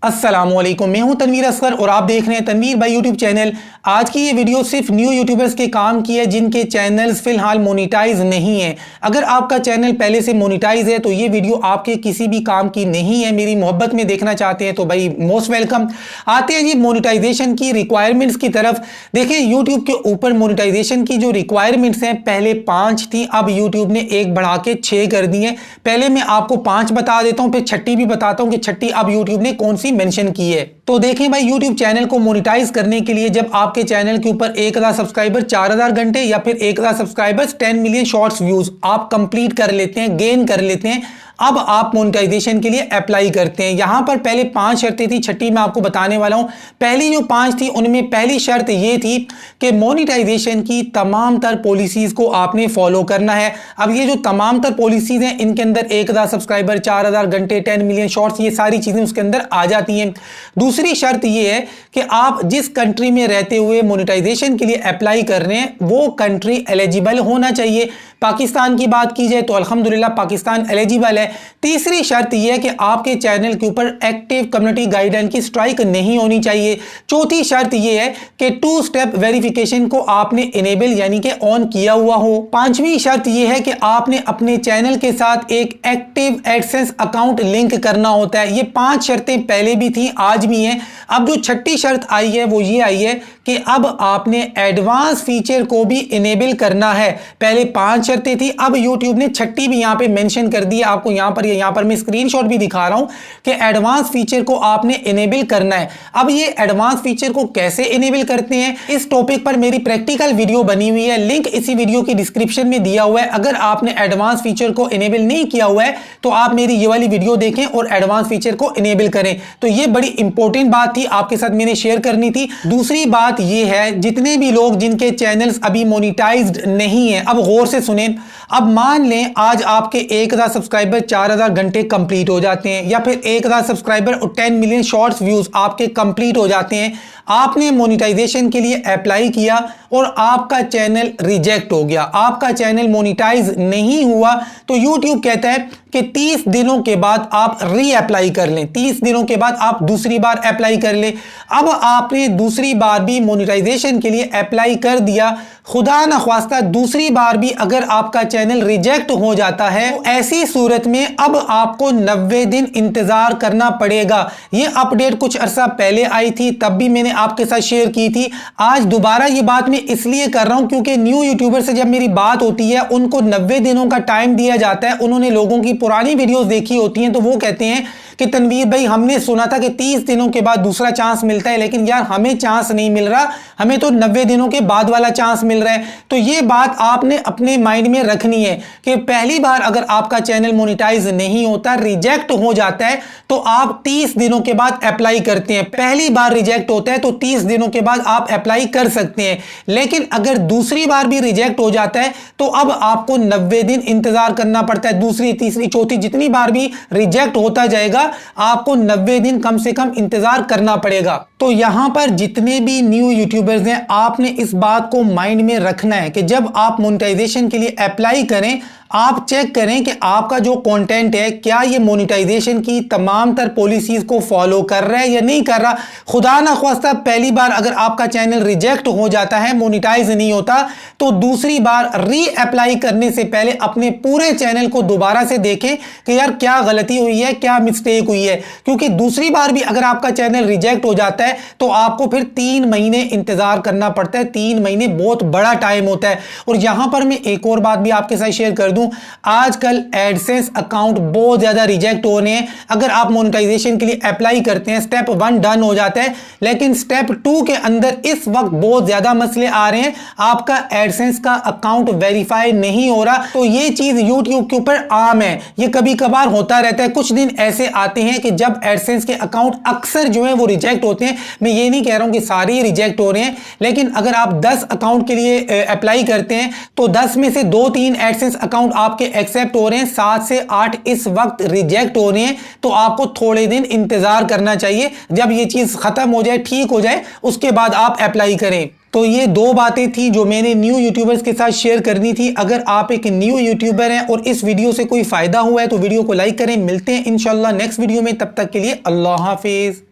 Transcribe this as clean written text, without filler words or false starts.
अस्सलामुअलैकुम, मैं हूं तनवीर असगर और आप देख रहे हैं तनवीर भाई यूट्यूब चैनल। आज की ये वीडियो सिर्फ न्यू यूट्यूबर्स के काम की है जिनके चैनल्स फिलहाल मोनेटाइज नहीं है। अगर आपका चैनल पहले से मोनेटाइज है तो ये वीडियो आपके किसी भी काम की नहीं है। मेरी मोहब्बत में देखना चाहते हैं तो भाई मोस्ट वेलकम। आते हैं जी मोनेटाइजेशन की रिक्वायरमेंट्स की तरफ। देखें यूट्यूब के ऊपर मोनेटाइजेशन की जो रिक्वायरमेंट्स हैं पहले 5 थी, अब यूट्यूब ने एक बढ़ा के 6 कर दी है। पहले मैं आपको 5 बता देता हूं, फिर छठी भी बताता हूं कि छठी अब यूट्यूब ने कौन सी मेंशन की है। तो देखें भाई यूट्यूब चैनल को मोनेटाइज करने के लिए जब आपके चैनल के ऊपर 1000 सब्सक्राइबर 4000 घंटे या फिर 1000 सब्सक्राइबर्स 10 मिलियन शॉर्ट्स व्यूज आप कंप्लीट कर लेते हैं, गेन कर लेते हैं, अब आप मोनेटाइजेशन के लिए अप्लाई करते हैं। यहां पर पहले 5 शर्तें थी, छठी मैं आपको बताने वाला हूं। पहली जो 5 थी उनमें पहली शर्त यह थी कि मोनेटाइजेशन की तमाम तर पॉलिसीज को आपने फॉलो करना है। अब ये जो तमाम तर पॉलिसीज हैं इनके अंदर 1000 सब्सक्राइबर 4000 घंटे 10 मिलियन शॉर्ट्स ये सारी चीजें उसके अंदर आ जाती हैं। दूसरी शर्त यह है कि आप जिस कंट्री में रहते हुए मोनेटाइजेशन के लिए अप्लाई कर रहे हैं वो कंट्री एलिजिबल होना चाहिए। पाकिस्तान की बात की जाए तो अल्हम्दुलिल्लाह पाकिस्तान एलिजिबल है। तीसरी शर्त यह है कि आपके चैनल के ऊपर एक्टिव कम्युनिटी गाइडलाइन की स्ट्राइक नहीं होनी चाहिए। चौथी शर्त यह है कि 2 स्टेप वेरिफिकेशन को आपने इनेबल यानी कि ऑन किया हुआ हो। पांचवी शर्त यह है कि आपने अपने चैनल के साथ एक एक्टिव एडसेंस अकाउंट लिंक करना होता है। ये 5 शर्तें पहले भी थी, आज भी हैं। अब जो छठी शर्त आई है वो ये आई है कि अब आपने एडवांस फीचर को भी इनेबल करना है। पहले 5 शर्तें थी, अब YouTube ने छठी भी यहां पे मेंशन कर दी है। आपको यहां पर मैं स्क्रीनशॉट भी दिखा रहा हूं कि एडवांस फीचर को आपने इनेबल करना है। अब ये एडवांस फीचर को कैसे इनेबल करते हैं इस टॉपिक पर मेरी प्रैक्टिकल वीडियो बनी हुई है, लिंक इसी वीडियो की डिस्क्रिप्शन में दिया हुआ है। अगर आपने एडवांस फीचर को इनेबल नहीं किया हुआ है तो आप मेरी ये वाली वीडियो देखें और एडवांस फीचर को इनेबल करें। तो ये बड़ी इंपॉर्टेंट बात थी, आपके साथ मैंने शेयर करनी थी। दूसरी बात ये है, जितने भी लोग जिनके चैनल्स अभी मोनेटाइज्ड नहीं है, अब गौर से सुनें। अब मान लें आज आपके 1000 सब्सक्राइबर 4000 घंटे कंप्लीट हो जाते हैं या फिर 1000 सब्सक्राइबर और 10 मिलियन शॉर्ट्स व्यूज आपके कंप्लीट हो जाते हैं। आपने मोनेटाइजेशन के लिए अप्लाई किया और आपका चैनल रिजेक्ट हो गया, आपका चैनल मोनेटाइज नहीं हुआ, तो YouTube कहता है कि 30 दिनों के बाद आप री अप्लाई कर लें। 30 दिनों के बाद आप दूसरी बार अप्लाई कर लें। अब आपने दूसरी बार भी मोनेटाइजेशन के लिए अप्लाई कर दिया, खुदा ना ख्वास्ता दूसरी बार भी अगर आपका चैनल रिजेक्ट हो जाता है तो ऐसी सूरत में अब आपको 90 दिन इंतजार करना पड़ेगा। ये अपडेट कुछ अरसा पहले आई थी, तब भी मैंने आपके साथ शेयर की थी। आज दोबारा ये बात मैं इसलिए कर रहा हूं क्योंकि न्यू यूट्यूबर से जब मेरी बात होती है उनको 90 दिनों का टाइम दिया जाता है। उन्होंने लोगों की पुरानी वीडियोस देखी होती हैं तो वो कहते हैं कि तनवीर भाई हमने सुना था कि 30 दिनों के बाद दूसरा चांस मिलता है, लेकिन यार हमें चांस नहीं मिल रहा, हमें तो 90 दिनों के बाद वाला चांस मिल रहा है। तो ये बात आपने अपने माइंड में रखनी है कि पहली बार अगर आपका चैनल मोनेटाइज नहीं होता, रिजेक्ट हो जाता है, तो आप 30 दिनों के बाद अप्लाई करते हैं। पहली बार रिजेक्ट होता है तो 30 दिनों के बाद आप अप्लाई कर सकते हैं। लेकिन अगर दूसरी बार भी रिजेक्ट हो जाता है तो अब आपको 90 दिन इंतजार करना पड़ता है। दूसरी, तीसरी, चौथी जितनी बार भी रिजेक्ट होता जाएगा आपको 90 दिन कम से कम इंतजार करना पड़ेगा। तो यहां पर जितने भी न्यू यूट्यूबर्स हैं आपने इस बात को माइंड में रखना है कि जब आप मोनेटाइजेशन के लिए अप्लाई करें आप चेक करें कि आपका जो कंटेंट है क्या ये मोनेटाइजेशन की तमाम तर पॉलिसीज को फॉलो कर रहा है या नहीं कर रहा। खुदा ना ख्वास्ता पहली बार अगर आपका चैनल रिजेक्ट हो जाता है, मोनेटाइज नहीं होता, तो दूसरी बार री अप्लाई करने से पहले अपने पूरे चैनल को दोबारा से देखें कि यार क्या गलती हुई है, क्या मिस्टेक हुई है। क्योंकि दूसरी बार भी अगर आपका चैनल रिजेक्ट हो जाता है तो आपको फिर 3 महीने इंतजार करना पड़ता है। 3 महीने बहुत बड़ा टाइम होता है। और यहां पर मैं एक और बात भी आपके साथ शेयर कर दूं, आजकल एडसेंस अकाउंट बहुत ज्यादा रिजेक्ट हो रहे हैं। अगर आप मोनेटाइजेशन के लिए अप्लाई करते हैं स्टेप 1 डन हो जाता है, लेकिन स्टेप 2 के अंदर इस वक्त बहुत ज्यादा मसले आ रहे हैं, आपका एडसेंस का अकाउंट वेरीफाई नहीं हो रहा। तो ये चीज YouTube के ऊपर आम है, ये कभी कभार होता रहता है। कुछ दिन ऐसे आते हैं कि जब एडसेंस के अकाउंट अक्सर जो है वो रिजेक्ट होते हैं। मैं ये नहीं कह रहा हूं कि सारे रिजेक्ट हो रहे हैं, लेकिन अगर आप 10 अकाउंट के लिए अप्लाई करते हैं तो 10 में से 2-3 एडसेंस अकाउंट आपके एक्सेप्ट हो रहे हैं, 7 से 8 इस वक्त रिजेक्ट हो रहे हैं। तो आपको थोड़े दिन इंतजार करना चाहिए, जब ये चीज खत्म हो जाए, ठीक हो जाए, उसके बाद आप अप्लाई करें। तो ये 2 बातें थी जो मैंने न्यू यूट्यूबर्स के साथ शेयर करनी थी। अगर आप एक न्यू यूट्यूबर हैं और इस वीडियो से कोई फायदा हुआ है तो वीडियो को लाइक करें। मिलते हैं इंशाल्लाह नेक्स्ट वीडियो में, तब तक के लिए अल्लाह हाफिज।